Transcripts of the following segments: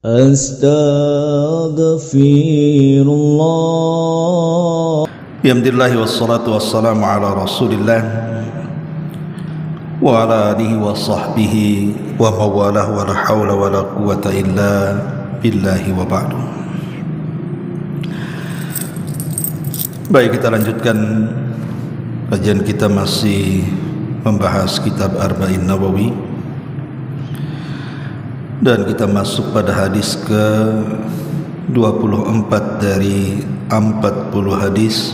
Astaghfirullah. Bihamdillahi wassalatu wassalamu ala rasulillah wa ala alihi wa sahbihi wa mawalah wa la hawla wa la quwata illa billahi wa ba'du. Baik, kita lanjutkan kajian kita, masih membahas kitab Arba'in Nawawi, dan kita masuk pada hadis ke 24 dari 40 hadis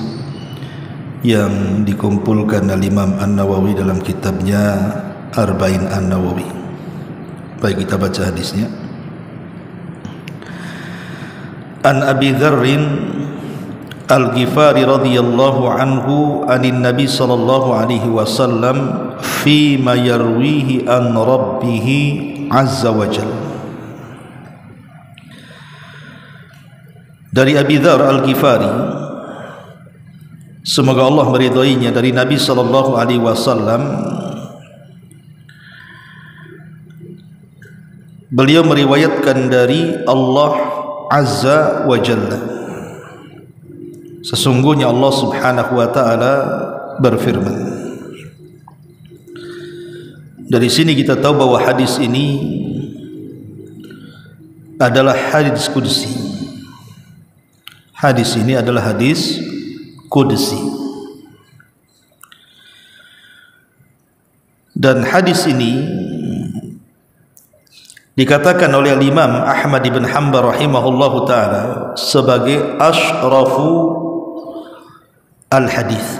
yang dikumpulkan oleh Imam An-Nawawi dalam kitabnya Arba'in An-Nawawi. Baik, kita baca hadisnya. An Abi Dzarrin Al-Ghifari radhiyallahu anhu anin Nabi sallallahu alaihi wasallam fi ma yarwihi an rabbih azza wa jalla. Dari Abi Dzar Al-Ghifari, semoga Allah meridhoinya, dari Nabi sallallahu alaihi wasallam, beliau meriwayatkan dari Allah azza wa jalla, sesungguhnya Allah subhanahu wa ta'ala berfirman. Dari sini kita tahu bahwa hadis ini adalah hadis qudsi. Hadis ini adalah hadis qudsi. Dan hadis ini dikatakan oleh Imam Ahmad ibn Hanbal rahimahullahu ta'ala sebagai asyrafu al-hadis,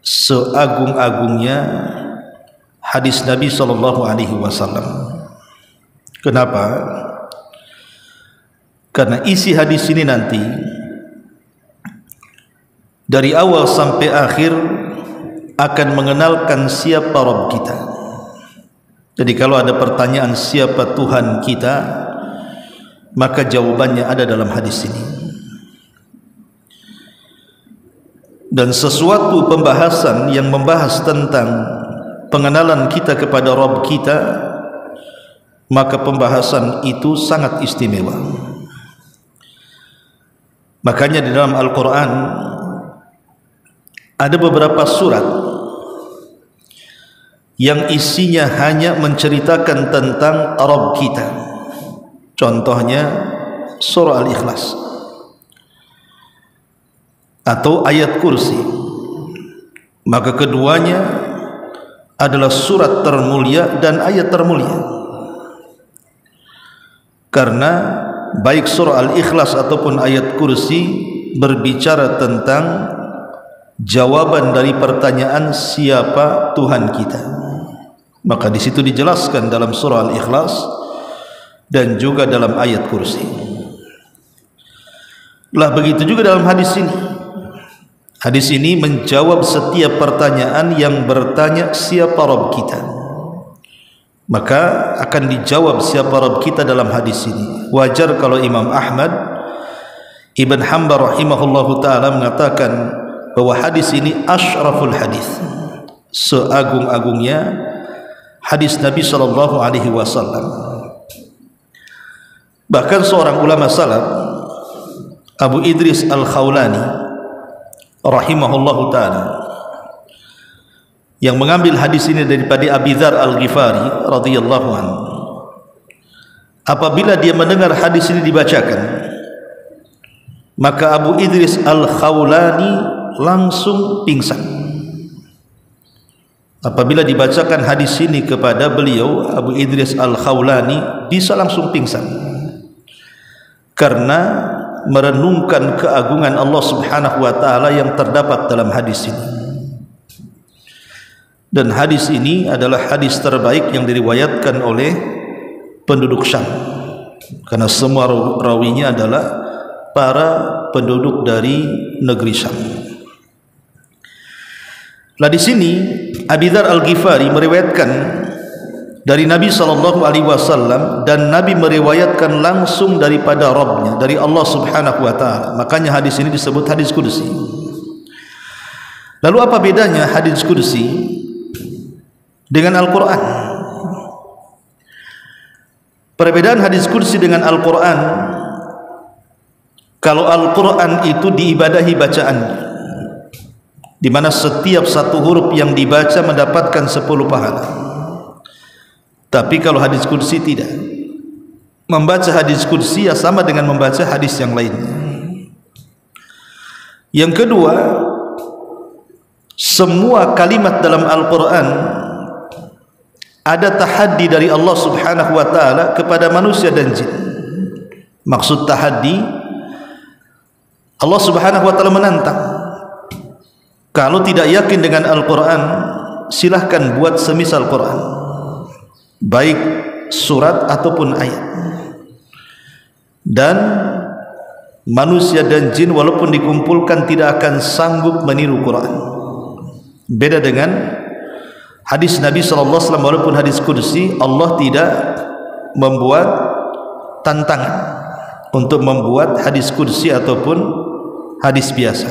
seagung-agungnya hadis Nabi sallallahu alaihi wasallam. Kenapa? Karena isi hadis ini nanti dari awal sampai akhir akan mengenalkan siapa Rabb kita. Jadi kalau ada pertanyaan siapa Tuhan kita, maka jawabannya ada dalam hadis ini. Dan sesuatu pembahasan yang membahas tentang pengenalan kita kepada Rabb kita, maka pembahasan itu sangat istimewa. Makanya di dalam Al-Quran ada beberapa surat yang isinya hanya menceritakan tentang Rabb kita. Contohnya surah Al-Ikhlas atau ayat kursi. Maka keduanya adalah surat termulia dan ayat termulia, karena baik surah Al-Ikhlas ataupun ayat kursi berbicara tentang jawaban dari pertanyaan siapa Tuhan kita. Maka di situ dijelaskan dalam surah Al-Ikhlas dan juga dalam ayat kursi. Lah begitu juga dalam hadis ini. Hadis ini menjawab setiap pertanyaan yang bertanya siapa Rabb kita. Maka akan dijawab siapa Rabb kita dalam hadis ini. Wajar kalau Imam Ahmad ibn Hanbal rahimahullahu ta'ala mengatakan bahwa hadis ini asyraful hadis, seagung-agungnya hadis Nabi sallallahu alaihi wasallam. Bahkan seorang ulama salaf, Abu Idris Al-Khawlani rahimahullahu ta'ala, yang mengambil hadis ini daripada Abi Dzar Al-Ghifari radhiyallahu anhu, apabila dia mendengar hadis ini dibacakan, maka Abu Idris Al-Khawlani langsung pingsan. Apabila dibacakan hadis ini kepada beliau, Abu Idris Al-Khawlani bisa langsung pingsan, karena merenungkan keagungan Allah subhanahu wa ta'ala yang terdapat dalam hadis ini. Dan hadis ini adalah hadis terbaik yang diriwayatkan oleh penduduk Syam, karena semua rawinya adalah para penduduk dari negeri Syam. Lah di sini Abi Dzar Al-Ghifari meriwayatkan dari Nabi SAW, dan Nabi meriwayatkan langsung daripada Rabbnya, dari Allah subhanahu wa ta'ala. Makanya hadis ini disebut hadis qudsi. Lalu apa bedanya hadis qudsi dengan Al-Quran? Perbedaan hadis kursi dengan Al-Quran, kalau Al-Quran itu diibadahi bacaannya, di mana setiap satu huruf yang dibaca mendapatkan 10 pahala. Tapi kalau hadis kursi tidak. Membaca hadis kursi ya sama dengan membaca hadis yang lainnya. Yang kedua, semua kalimat dalam Al-Quran ada tahaddi dari Allah Subhanahu wa ta'ala kepada manusia dan jin. Maksud tahaddi, Allah Subhanahu wa ta'ala menantang, kalau tidak yakin dengan Al-Quran, silahkan buat semisal Quran, baik surat ataupun ayat. Dan manusia dan jin walaupun dikumpulkan tidak akan sanggup meniru Quran. Beda dengan hadis Nabi SAW, walaupun hadis kursi, Allah tidak membuat tantangan untuk membuat hadis kursi ataupun hadis biasa.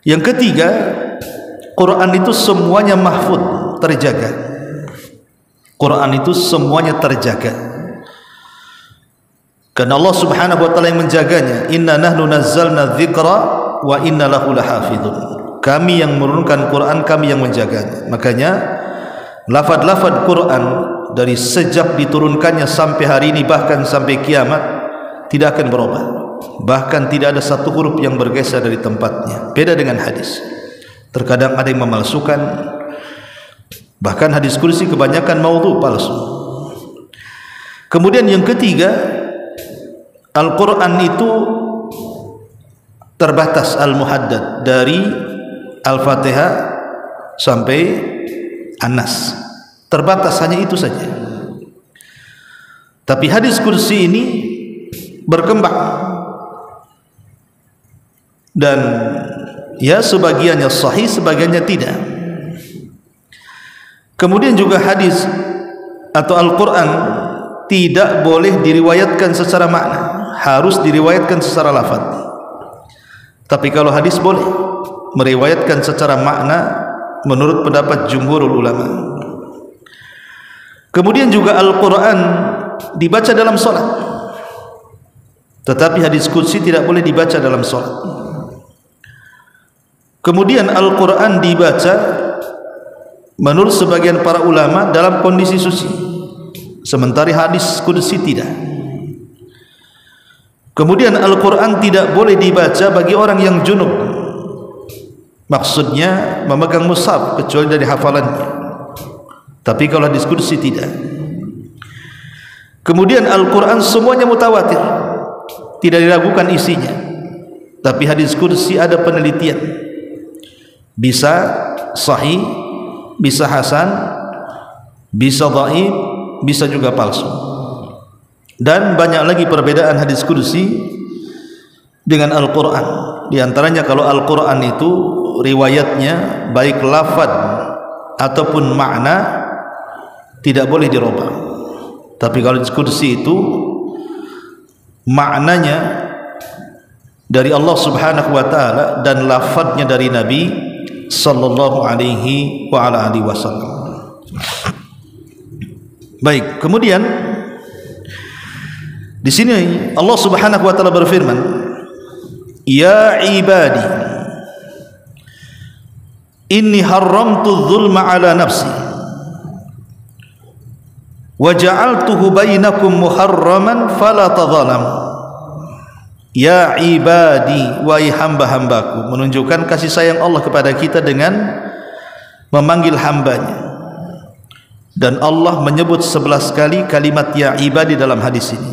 Yang ketiga, Quran itu semuanya mahfud, terjaga. Quran itu semuanya terjaga, karena Allah Subhanahu wa ta'ala yang menjaganya. Inna nahnu nazzalna dzikra wa inna lahu lahafidun. Kami yang menurunkan Quran, kami yang menjaganya. Makanya lafaz-lafaz Quran dari sejak diturunkannya sampai hari ini, bahkan sampai kiamat, tidak akan berubah. Bahkan tidak ada satu huruf yang bergeser dari tempatnya. Beda dengan hadis, terkadang ada yang memalsukan. Bahkan hadis kursi kebanyakan maudhu, palsu. Kemudian yang ketiga, Al-Quran itu terbatas, al-muhaddad, dari Al-Fatihah sampai An-Nas, terbatas, hanya itu saja. Tapi hadis kursi ini berkembang, dan ya sebagiannya sahih, sebagiannya tidak. Kemudian juga hadis atau Al-Quran tidak boleh diriwayatkan secara makna, harus diriwayatkan secara lafaz. Tapi kalau hadis boleh meriwayatkan secara makna menurut pendapat jumhurul ulama. Kemudian juga Al-Quran dibaca dalam solat, tetapi hadis kursi tidak boleh dibaca dalam solat. Kemudian Al-Quran dibaca menurut sebagian para ulama dalam kondisi suci, sementara hadis kursi tidak. Kemudian Al-Quran tidak boleh dibaca bagi orang yang junub, maksudnya memegang mushaf, kecuali dari hafalannya. Tapi kalau hadis kursi tidak. Kemudian Al-Quran semuanya mutawatir, tidak diragukan isinya. Tapi hadis kursi ada penelitian, bisa sahih, bisa hasan, bisa dhaif, bisa juga palsu. Dan banyak lagi perbedaan hadis kursi dengan Al-Quran. Di antaranya kalau Al-Quran itu riwayatnya baik lafaz ataupun makna tidak boleh dirubah. Tapi kalau hadis kursi itu maknanya dari Allah Subhanahu wa ta'ala dan lafaznya dari Nabi sallallahu alaihi wa ala alihi wasallam. Baik, kemudian di sini Allah Subhanahu wa ta'ala berfirman, ya ibadi inni haramtu dzulma ala nafsi wa ja'altuhu bainakum muharraman fala tadhalamu. Ya ibadi, wahai hamba-hambaku, menunjukkan kasih sayang Allah kepada kita dengan memanggil hambanya. Dan Allah menyebut 11 kali kalimat ya ibadi dalam hadis ini,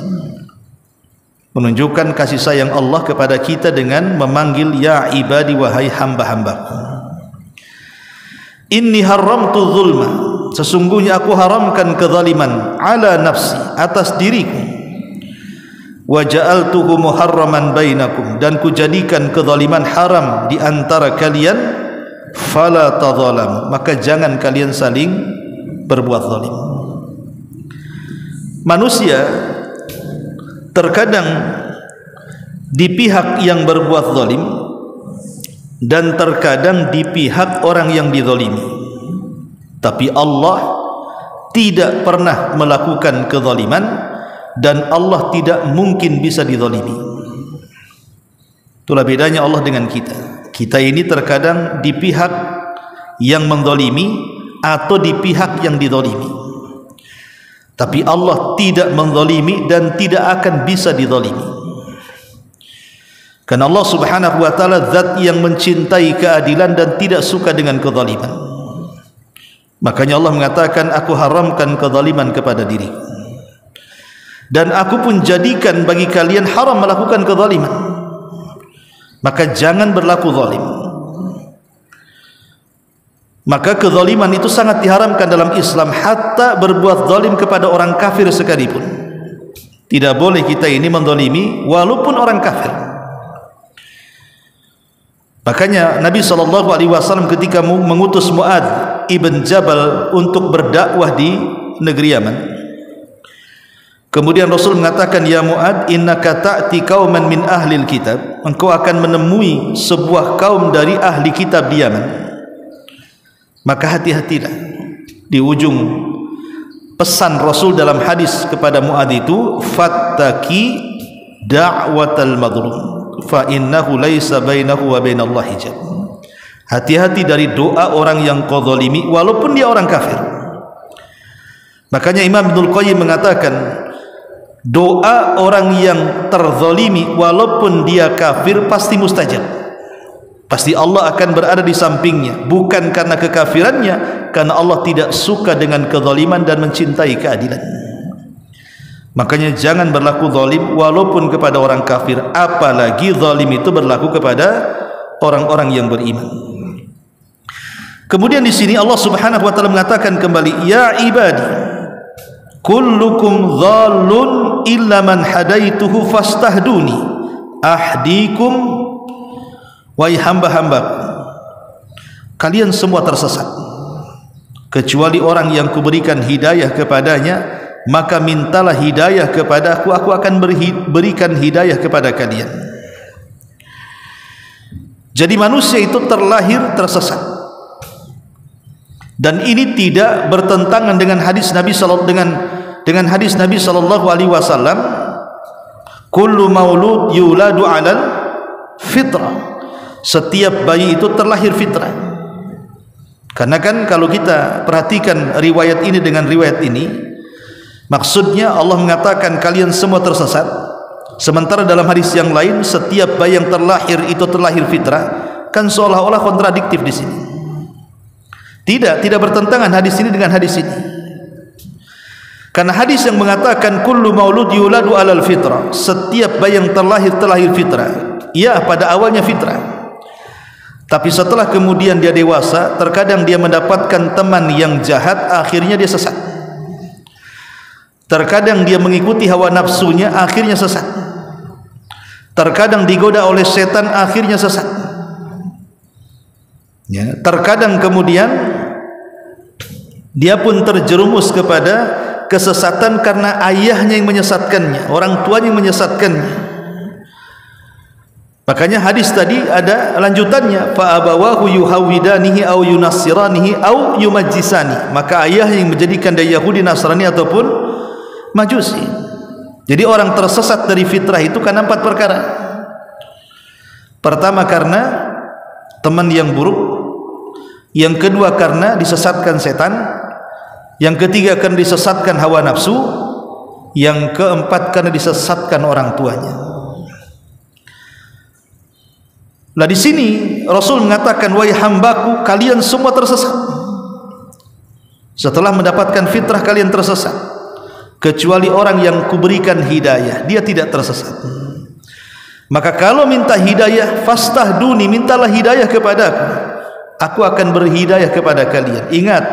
menunjukkan kasih sayang Allah kepada kita dengan memanggil ya ibadi, wahai hamba-hambaku. Inni haramtu zulma, sesungguhnya aku haramkan kezaliman, ala nafsi, atas diriku. Wa ja'altuhu muharraman bainakum, dan kujadikan kezaliman haram di antara kalian. Fala tadhalam, maka jangan kalian saling berbuat zalim. Manusia terkadang di pihak yang berbuat zalim dan terkadang di pihak orang yang dizalimi. Tapi Allah tidak pernah melakukan kezaliman dan Allah tidak mungkin bisa dizalimi. Itulah bedanya Allah dengan kita. Kita ini terkadang di pihak yang menzalimi atau di pihak yang dizalimi. Tapi Allah tidak menzalimi dan tidak akan bisa dizalimi. Karena Allah Subhanahu wa taala zat yang mencintai keadilan dan tidak suka dengan kezaliman. Makanya Allah mengatakan, aku haramkan kezaliman kepada diriku, dan aku pun jadikan bagi kalian haram melakukan kezaliman. Maka jangan berlaku zalim. Maka kezaliman itu sangat diharamkan dalam Islam, hatta berbuat zalim kepada orang kafir sekalipun. Tidak boleh kita ini menzalimi walaupun orang kafir. Makanya Nabi SAW ketika mengutus Mu'adz ibn Jabal untuk berdakwah di negeri Yaman, kemudian Rasul mengatakan, ya Mu'adz, innaka ta'ti qauman min ahlil kitab, engkau akan menemui sebuah kaum dari ahli kitab di Yaman. Maka hati-hatilah. Di ujung pesan Rasul dalam hadis kepada Mu'adz itu, fattaki da'watal madlum fa innahu laisa bainahu wa bainallahi hijab. Hati-hati dari doa orang yang kau zalimi walaupun dia orang kafir. Makanya Imam Ibnul Qayyim mengatakan, doa orang yang terzalimi walaupun dia kafir pasti mustajab. Pasti Allah akan berada di sampingnya, bukan karena kekafirannya, karena Allah tidak suka dengan kezaliman dan mencintai keadilan. Makanya jangan berlaku zalim walaupun kepada orang kafir, apalagi zalim itu berlaku kepada orang-orang yang beriman. Kemudian di sini Allah Subhanahu wa taala mengatakan kembali, ya ibadi kullukum dhallun illa man hadaituhu fastahduni ahdikum. Wahai hamba-hambaku, kalian semua tersesat kecuali orang yang kuberikan hidayah kepadanya, maka mintalah hidayah kepadaku, aku akan berikan hidayah kepada kalian. Jadi manusia itu terlahir tersesat, dan ini tidak bertentangan dengan hadis Nabi dengan hadis Nabi sallallahu alaihi wasallam, kullu maulud yuladu 'alal fitrah. Setiap bayi itu terlahir fitrah. Karena kan kalau kita perhatikan riwayat ini dengan riwayat ini, maksudnya Allah mengatakan kalian semua tersesat, sementara dalam hadis yang lain setiap bayi yang terlahir itu terlahir fitrah. Kan seolah-olah kontradiktif di sini. Tidak bertentangan hadis ini dengan hadis ini. Karena hadis yang mengatakan kullu maulud yuladu 'alal fitrah, setiap bayi yang terlahir fitrah, ya pada awalnya fitrah. Tapi setelah kemudian dia dewasa, terkadang dia mendapatkan teman yang jahat, akhirnya dia sesat. Terkadang dia mengikuti hawa nafsunya, akhirnya sesat. Terkadang digoda oleh setan, akhirnya sesat. Ya, terkadang kemudian dia pun terjerumus kepada kesesatan karena ayahnya yang menyesatkannya, orang tuanya yang menyesatkannya. Makanya hadis tadi ada lanjutannya, fa abawahu yuhawidanihi au yunassiranihi au yumajjisani, maka ayah yang menjadikan dia Yahudi, Nasrani ataupun Majusi. Jadi orang tersesat dari fitrah itu karena 4 perkara. Pertama karena teman yang buruk, yang kedua karena disesatkan setan, yang ketiga karena disesatkan hawa nafsu, yang keempat karena disesatkan orang tuanya. Nah di sini Rasul mengatakan, wahai hambaku, kalian semua tersesat. Setelah mendapatkan fitrah kalian tersesat, kecuali orang yang kuberikan hidayah, dia tidak tersesat. Maka kalau minta hidayah, fastahduni, mintalah hidayah kepadaku, aku akan berhidayah kepada kalian. Ingat,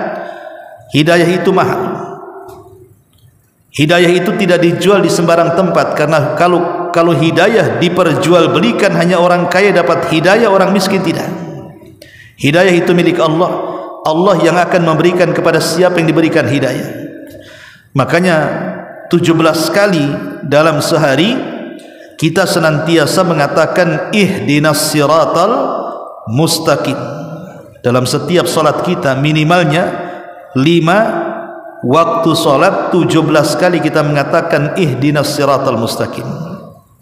hidayah itu mahal. Hidayah itu tidak dijual di sembarang tempat, karena kalau hidayah diperjualbelikan, hanya orang kaya dapat hidayah, orang miskin tidak. Hidayah itu milik Allah. Allah yang akan memberikan kepada siapa yang diberikan hidayah. Makanya 17 kali dalam sehari kita senantiasa mengatakan ihdinas siratal mustaqim. Dalam setiap salat kita minimalnya 5 waktu solat 17 kali kita mengatakan ihdinas siratal mustaqim.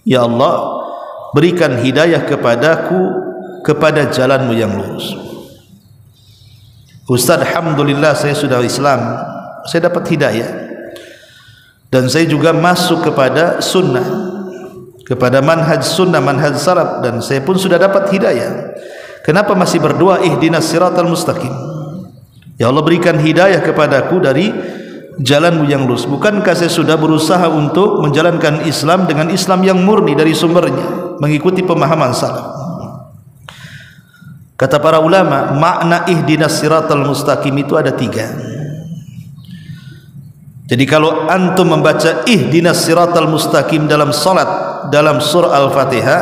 Ya Allah, berikan hidayah kepadaku kepada jalanmu yang lurus. Ustaz, alhamdulillah saya sudah Islam, saya dapat hidayah, dan saya juga masuk kepada sunnah, kepada manhaj sunnah, manhaj salaf, dan saya pun sudah dapat hidayah. Kenapa masih berdoa ihdinas siratal mustaqim? Ya Allah, berikan hidayah kepadaku dari jalanmu yang lurus. Bukankah saya sudah berusaha untuk menjalankan Islam dengan Islam yang murni dari sumbernya, mengikuti pemahaman salaf? Kata para ulama, makna ihdinas siratal mustaqim itu ada 3. Jadi kalau antum membaca ihdinas siratal mustaqim dalam salat, dalam surah Al-Fatihah,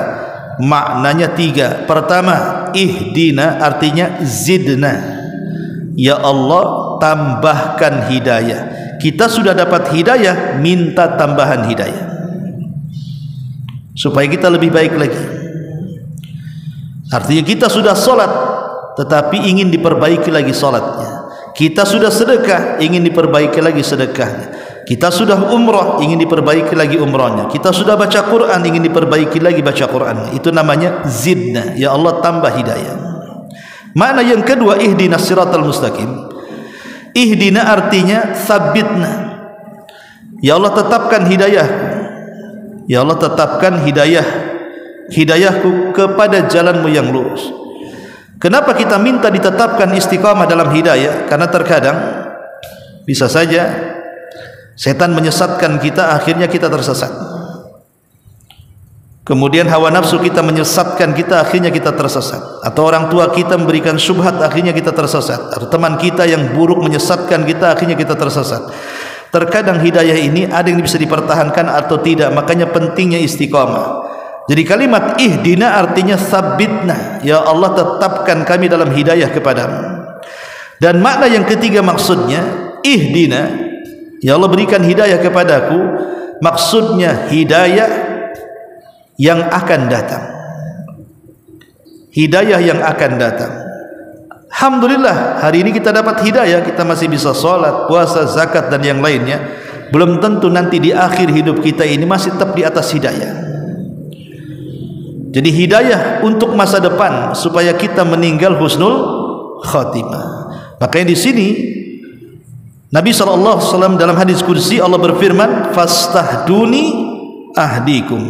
maknanya 3. Pertama, ihdina artinya zidna. Ya Allah, tambahkan hidayah. Kita sudah dapat hidayah, minta tambahan hidayah supaya kita lebih baik lagi. Artinya kita sudah solat tetapi ingin diperbaiki lagi solatnya. Kita sudah sedekah, ingin diperbaiki lagi sedekahnya. Kita sudah umrah, ingin diperbaiki lagi umrahnya. Kita sudah baca Quran, ingin diperbaiki lagi baca Quran. Itu namanya zidna. Ya Allah, tambah hidayah. Makna yang kedua, ihdinas siratal mustaqim. Ihdina artinya sabitna. Ya Allah, tetapkan hidayah. Ya Allah, tetapkan hidayahku kepada jalanmu yang lurus. Kenapa kita minta ditetapkan istiqamah dalam hidayah? Karena terkadang bisa saja setan menyesatkan kita, akhirnya kita tersesat. Kemudian hawa nafsu kita menyesatkan kita, akhirnya kita tersesat. Atau orang tua kita memberikan syubhat, akhirnya kita tersesat. Atau teman kita yang buruk menyesatkan kita, akhirnya kita tersesat. Terkadang hidayah ini ada yang bisa dipertahankan atau tidak. Makanya pentingnya istiqamah. Jadi kalimat ihdina artinya sabitna. Ya Allah, tetapkan kami dalam hidayah kepadamu. Dan makna yang ketiga maksudnya ihdina, ya Allah, berikan hidayah kepadaku. Maksudnya hidayah yang akan datang. Hidayah yang akan datang. Alhamdulillah, hari ini kita dapat hidayah, kita masih bisa sholat, puasa, zakat, dan yang lainnya. Belum tentu nanti di akhir hidup kita ini masih tetap di atas hidayah. Jadi hidayah untuk masa depan supaya kita meninggal husnul khatimah. Makanya di sini Nabi SAW dalam hadis qudsi Allah berfirman, fastahduni ahdikum.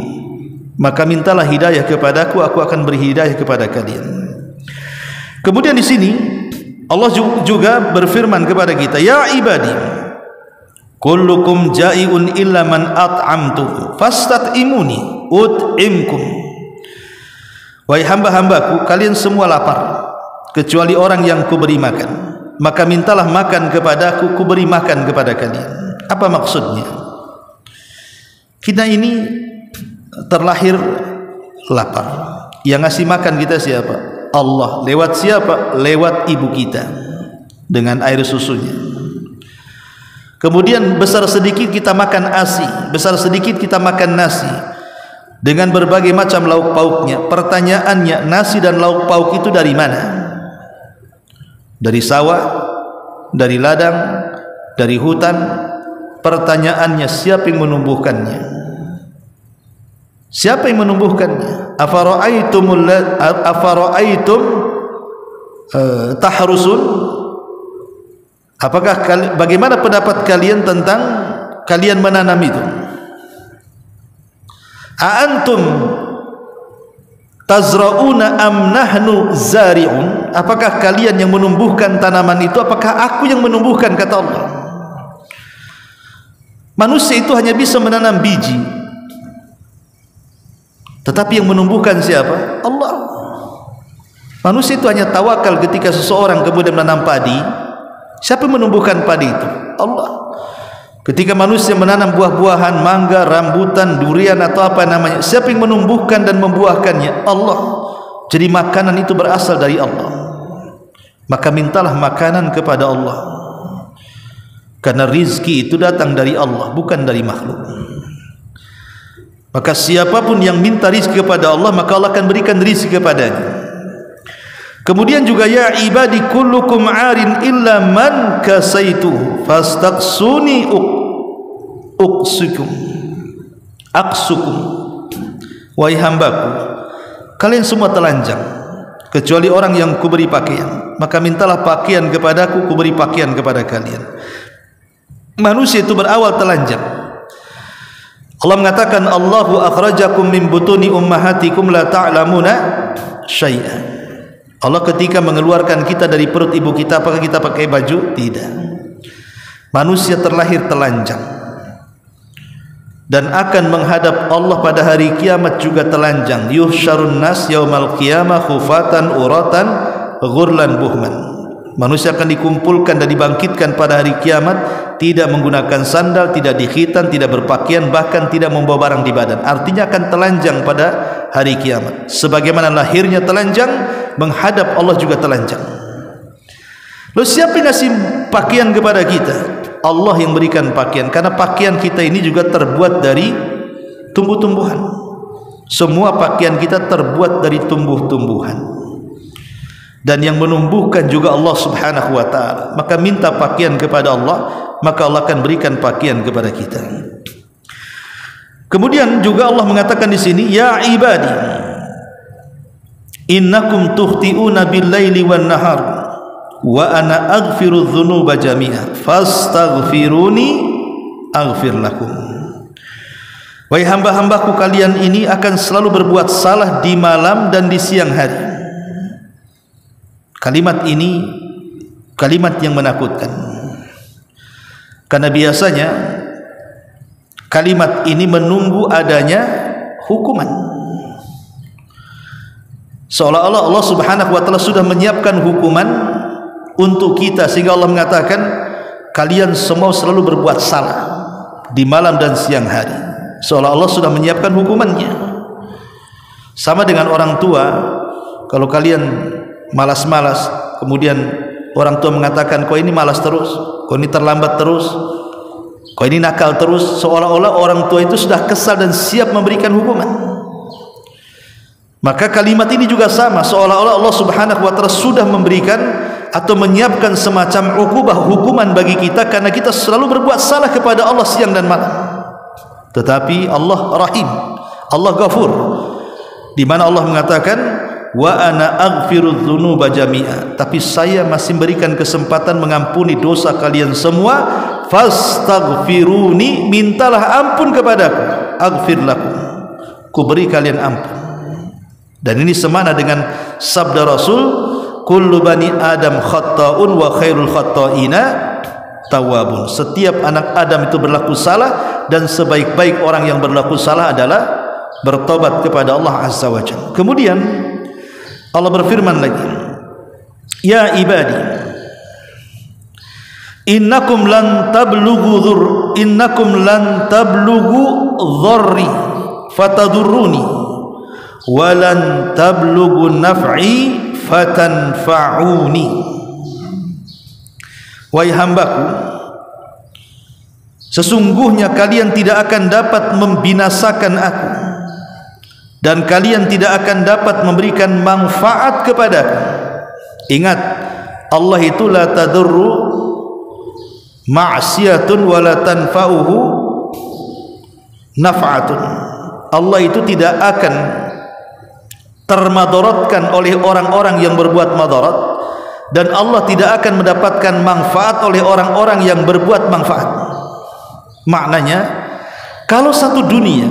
Maka mintalah hidayah kepadaku, aku akan beri hidayah kepada kalian. Kemudian di sini Allah juga berfirman kepada kita, ya ibadi, kullukum ja'iun illa man at'amtu fastat'imuni ut'imkum. Wahai hamba-hambaku, kalian semua lapar kecuali orang yang kuberi makan, maka mintalah makan kepadaku, kuberi makan kepada kalian. Apa maksudnya? Kita ini terlahir lapar. Yang ngasih makan kita siapa? Allah. Lewat siapa? Lewat ibu kita dengan air susunya. Kemudian besar sedikit kita makan ASI, besar sedikit kita makan nasi dengan berbagai macam lauk pauknya. Pertanyaannya, nasi dan lauk pauk itu dari mana? Dari sawah, dari ladang, dari hutan. Pertanyaannya, siapa yang menumbuhkannya? Siapa yang menumbuhkannya? Afara'aitum tahrusun? Apakah bagaimana pendapat kalian tentang kalian menanam itu? Aantum tazra'una am nahnu zari'un? Apakah kalian yang menumbuhkan tanaman itu? Apakah aku yang menumbuhkan? Kata Allah. Manusia itu hanya bisa menanam biji, tetapi yang menumbuhkan siapa? Allah. Manusia itu hanya tawakal ketika seseorang kemudian menanam padi. Siapa yang menumbuhkan padi itu? Allah. Ketika manusia menanam buah-buahan, mangga, rambutan, durian atau apa namanya, siapa yang menumbuhkan dan membuahkannya? Allah. Jadi makanan itu berasal dari Allah. Maka mintalah makanan kepada Allah. Karena rizki itu datang dari Allah, bukan dari makhluk. Maka siapapun yang minta rizki kepada Allah, maka Allah akan berikan rizki kepadanya. Kemudian juga ya ibadi kullukum 'arin illa man kasaitu fastaqsuni aksukum. Wahai hambaku, kalian semua telanjang kecuali orang yang kuberi pakaian, maka mintalah pakaian kepadaku, kuberi pakaian kepada kalian. Manusia itu berawal telanjang. Allah mengatakan Allahu akhrajakum min butuni ummahatikum la ta'lamuna syai'an. Allah ketika mengeluarkan kita dari perut ibu kita, apakah kita pakai baju? Tidak. Manusia terlahir telanjang dan akan menghadap Allah pada hari kiamat juga telanjang. Yuhsyarun nas yaumal qiyamah khufatan uratan ghurlan buhman. Manusia akan dikumpulkan dan dibangkitkan pada hari kiamat tidak menggunakan sandal, tidak dikhitan, tidak berpakaian, bahkan tidak membawa barang di badan. Artinya akan telanjang pada hari kiamat. Sebagaimana lahirnya telanjang, menghadap Allah juga telanjang. Lalu siapa yang ngasih pakaian kepada kita? Allah yang berikan pakaian, karena pakaian kita ini juga terbuat dari tumbuh-tumbuhan. Semua pakaian kita terbuat dari tumbuh-tumbuhan, dan yang menumbuhkan juga Allah Subhanahu wa ta'ala. Maka minta pakaian kepada Allah, maka Allah akan berikan pakaian kepada kita. Kemudian juga Allah mengatakan di sini, ya ibadi innakum tuhti'una bil-laili wan-nahar wa ana aghfiru dzunuba jami'a fastaghfiruni aghfir lakum. Wahai hamba-hambaku, kalian ini akan selalu berbuat salah di malam dan di siang hari. Kalimat ini kalimat yang menakutkan, karena biasanya kalimat ini menunggu adanya hukuman, seolah-olah Allah Subhanahu wa ta'ala sudah menyiapkan hukuman untuk kita, sehingga Allah mengatakan kalian semua selalu berbuat salah di malam dan siang hari, seolah Allah sudah menyiapkan hukumannya. Sama dengan orang tua, kalau kalian malas-malas, kemudian orang tua mengatakan kau ini malas terus, kau ini terlambat terus, kau ini nakal terus, seolah-olah orang tua itu sudah kesal dan siap memberikan hukuman. Maka kalimat ini juga sama, seolah-olah Allah Subhanahu wa ta'ala sudah memberikan atau menyiapkan semacam hukuman bagi kita karena kita selalu berbuat salah kepada Allah siang dan malam. Tetapi Allah Rahim, Allah Ghafur, di mana Allah mengatakan wa ana aghfiru dzunuba jami'a, tapi saya masih berikan kesempatan mengampuni dosa kalian semua. Fastaghfiruni, mintalah ampun kepadaku, aghfir lakum, ku beri kalian ampun. Dan ini semana dengan sabda Rasul, kullu bani adam khatta'un wa khairul khatta'ina tawwabun. Setiap anak Adam itu berlaku salah, dan sebaik-baik orang yang berlaku salah adalah bertobat kepada Allah Azza wa Jalla. Kemudian Allah berfirman lagi, ya ibadi innakum lan tablughu dharri fatadurruni wa lan tablughu naf'i fatanfa'uni. Wahai hambaku, sesungguhnya kalian tidak akan dapat membinasakan aku, dan kalian tidak akan dapat memberikan manfaat kepadaku. Ingat, Allah itu la tadurru ma'siyatun wa la tanfa'uhu naf'atun. Allah itu tidak akan termadaratkan oleh orang-orang yang berbuat madarat, dan Allah tidak akan mendapatkan manfaat oleh orang-orang yang berbuat manfaat. Maknanya, kalau satu dunia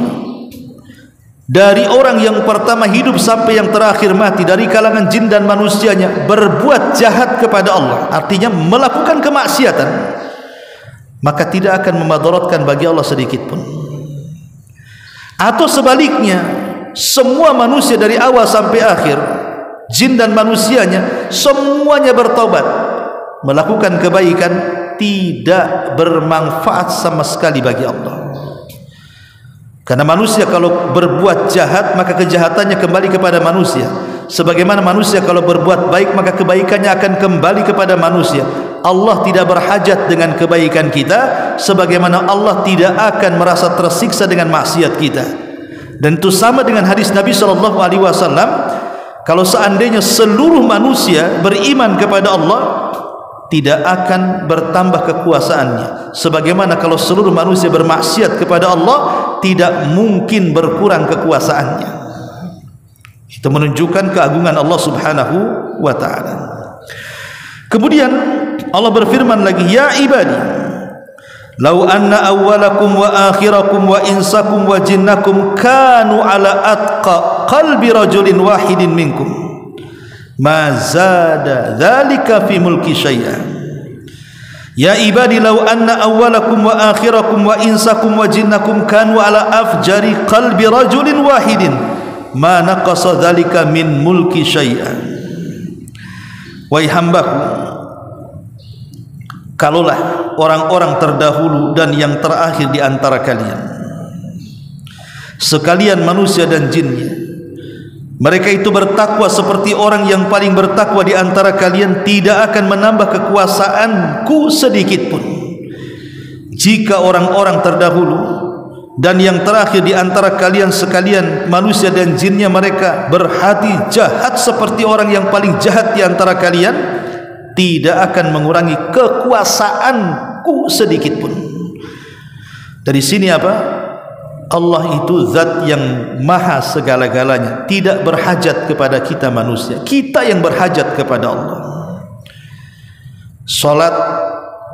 dari orang yang pertama hidup sampai yang terakhir mati, dari kalangan jin dan manusianya, berbuat jahat kepada Allah, artinya melakukan kemaksiatan, maka tidak akan memadaratkan bagi Allah sedikit pun. Atau sebaliknya, semua manusia dari awal sampai akhir, jin dan manusianya, semuanya bertobat, melakukan kebaikan, tidak bermanfaat sama sekali bagi Allah. Karena manusia kalau berbuat jahat, maka kejahatannya kembali kepada manusia. Sebagaimana manusia kalau berbuat baik, maka kebaikannya akan kembali kepada manusia. Allah tidak berhajat dengan kebaikan kita, sebagaimana Allah tidak akan merasa tersiksa dengan maksiat kita. Dan itu sama dengan hadis Nabi SAW, kalau seandainya seluruh manusia beriman kepada Allah, tidak akan bertambah kekuasaannya. Sebagaimana kalau seluruh manusia bermaksiat kepada Allah, tidak mungkin berkurang kekuasaannya. Itu menunjukkan keagungan Allah Subhanahu wa ta'ala. Kemudian Allah berfirman lagi, ya ibadi, lau anna awwalakum wa akhirakum wa insakum wa jinnakum kanu ala atqa qalbi rajulin wahidin minkum ma zada dzalika fi mulki syai'an. Ya ibadi, lau anna awwalakum wa akhirakum wa insakum wa jinnakum kanu ala afjari qalbi rajulin wahidin ma naqasa dzalika min mulki syai'an. Wahai hambaku, kalaulah orang-orang terdahulu dan yang terakhir di antara kalian, sekalian manusia dan jinnya, mereka itu bertakwa seperti orang yang paling bertakwa di antara kalian, tidak akan menambah kekuasaanku sedikit pun. Jika orang-orang terdahulu dan yang terakhir di antara kalian sekalian manusia dan jinnya, mereka berhati jahat seperti orang yang paling jahat di antara kalian, tidak akan mengurangi kekuasaanku sedikit pun. Dari sini apa? Allah itu zat yang maha segala-galanya, tidak berhajat kepada kita manusia, kita yang berhajat kepada Allah. Salat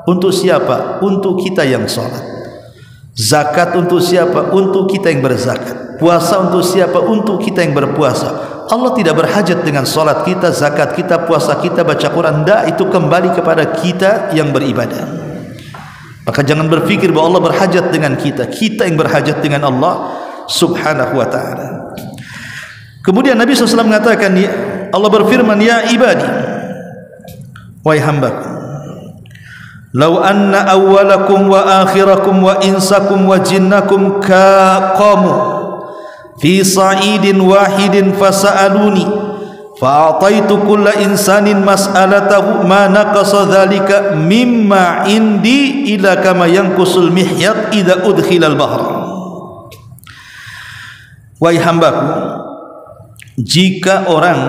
untuk siapa? Untuk kita yang salat. Zakat untuk siapa? Untuk kita yang berzakat. Puasa untuk siapa? Untuk kita yang berpuasa. Allah tidak berhajat dengan salat kita, zakat kita, puasa kita, baca Quran. Tidak, itu kembali kepada kita yang beribadah. Maka jangan berfikir bahwa Allah berhajat dengan kita, kita yang berhajat dengan Allah Subhanahu wa ta'ala. Kemudian Nabi SAW mengatakan, Allah berfirman, ya ibadi, wahai hambaku, lau anna awwalakum wa akhirakum wa insakum wa jinnakum qamu fi sa'idin wahidin fasa'aluni fa'ataitu kulla insanin mas'alatahu ma naqasa dhalika mimma indi ila kama yanqusul mihyat idza udkhilal bahr. Wahai hambaku, jika orang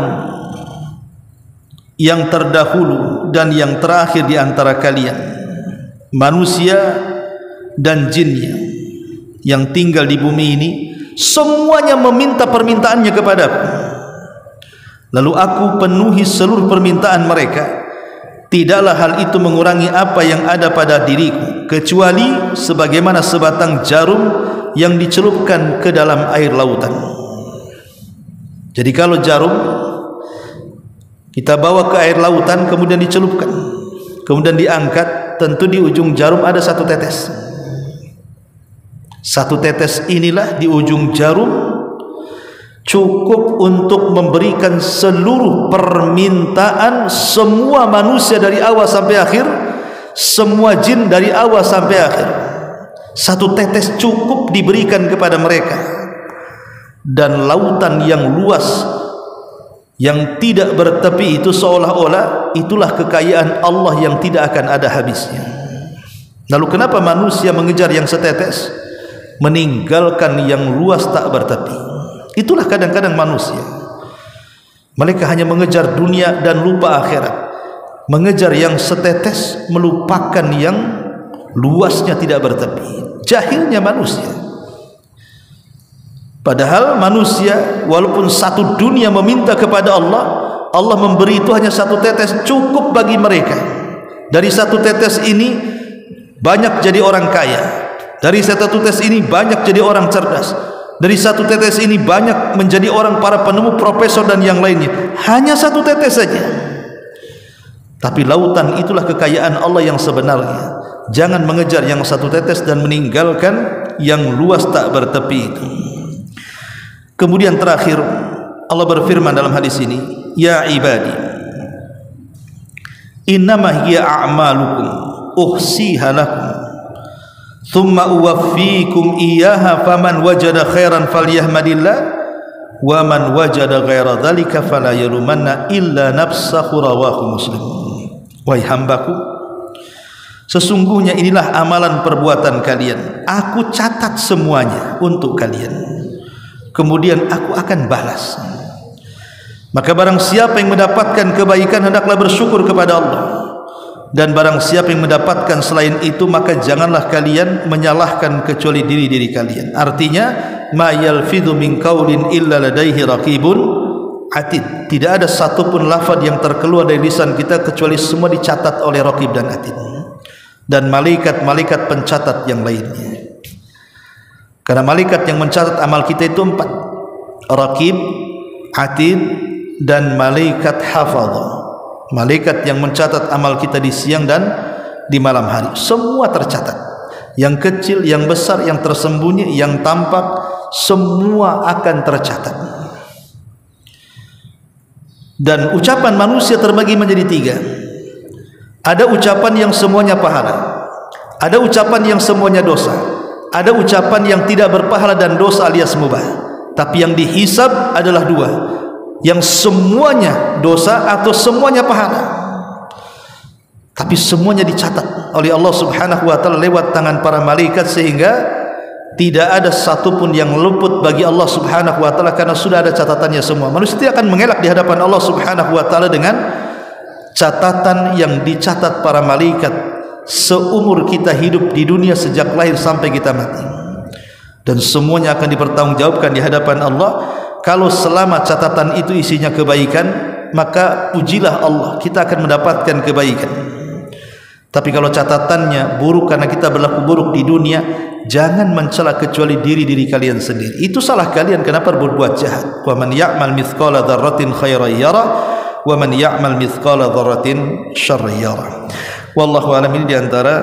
yang terdahulu dan yang terakhir di antara kalian, manusia dan jinnya yang tinggal di bumi ini, semuanya meminta permintaannya kepadaku, lalu aku penuhi seluruh permintaan mereka, tidaklah hal itu mengurangi apa yang ada pada diriku, kecuali sebagaimana sebatang jarum yang dicelupkan ke dalam air lautan. Jadi kalau jarum kita bawa ke air lautan, kemudian dicelupkan, kemudian diangkat, tentu di ujung jarum ada satu tetes. Satu tetes inilah di ujung jarum cukup untuk memberikan seluruh permintaan semua manusia dari awal sampai akhir, semua jin dari awal sampai akhir. Satu tetes cukup diberikan kepada mereka. Dan lautan yang luas yang tidak bertepi itu seolah-olah itulah kekayaan Allah yang tidak akan ada habisnya. Lalu kenapa manusia mengejar yang setetes, meninggalkan yang luas tak bertepi? Itulah kadang-kadang manusia, mereka hanya mengejar dunia dan lupa akhirat, mengejar yang setetes, melupakan yang luasnya tidak bertepi. Jahilnya manusia. Padahal manusia walaupun satu dunia meminta kepada Allah, Allah memberi itu hanya satu tetes, cukup bagi mereka. Dari satu tetes ini banyak jadi orang kaya, dari satu tetes ini banyak jadi orang cerdas, dari satu tetes ini banyak menjadi orang para penemu, profesor dan yang lainnya. Hanya satu tetes saja. Tapi lautan itulah kekayaan Allah yang sebenarnya. Jangan mengejar yang satu tetes dan meninggalkan yang luas tak bertepi itu. Kemudian terakhir Allah berfirman dalam hadis ini, ya ibadi, innama hiya a'malukum uhsiha lakum thumma uwaffikum iyyaha faman wajada khairan falyahmadillah wa man wajada ghaira dzalika fala yalumanna illa nafsahu, rawahu Muslim. Wahai hambaku, sesungguhnya inilah amalan perbuatan kalian, aku catat semuanya untuk kalian, kemudian aku akan balas. Maka barang siapa yang mendapatkan kebaikan hendaklah bersyukur kepada Allah, dan barang siapa yang mendapatkan selain itu maka janganlah kalian menyalahkan kecuali diri kalian. Artinya, ma yalfidhu min qaulin illa ladaihi raqibun atid. Tidak ada satupun lafaz yang terkeluar dari lisan kita kecuali semua dicatat oleh raqib dan atid, dan malaikat-malaikat pencatat yang lainnya. Karena malaikat yang mencatat amal kita itu 4: raqib, atid, dan malaikat hafadh. Malaikat yang mencatat amal kita di siang dan di malam hari. Semua tercatat, yang kecil, yang besar, yang tersembunyi, yang tampak, semua akan tercatat. Dan ucapan manusia terbagi menjadi 3. Ada ucapan yang semuanya pahala, ada ucapan yang semuanya dosa, ada ucapan yang tidak berpahala dan dosa alias mubah. Tapi yang dihisab adalah 2, yang semuanya dosa atau semuanya pahala. Tapi semuanya dicatat oleh Allah Subhanahu wa taala lewat tangan para malaikat, sehingga tidak ada satupun yang luput bagi Allah Subhanahu wa taala, karena sudah ada catatannya semua. Manusia tidak akan mengelak di hadapan Allah Subhanahu wa taala dengan catatan yang dicatat para malaikat seumur kita hidup di dunia, sejak lahir sampai kita mati. Dan semuanya akan dipertanggungjawabkan di hadapan Allah. Kalau selama catatan itu isinya kebaikan, maka pujilah Allah, kita akan mendapatkan kebaikan. Tapi kalau catatannya buruk karena kita berlaku buruk di dunia, jangan mencela kecuali diri kalian sendiri. Itu salah kalian, kenapa berbuat jahat. Wa man ya'mal mithqala dzarratin khairan yara wa man ya'mal mithqala dzarratin syarran yara. Wallahu a'lam. Ini di antara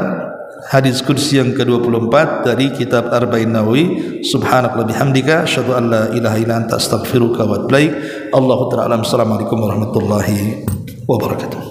hadis kursi yang ke-24 dari kitab Arba'in Nawawi. Subhanakallahumma bihamdika asyhadu an la ilaha illa anta astaghfiruka wa atubu ilaik. Allahu ta'ala alam. Assalamualaikum warahmatullahi wabarakatuh.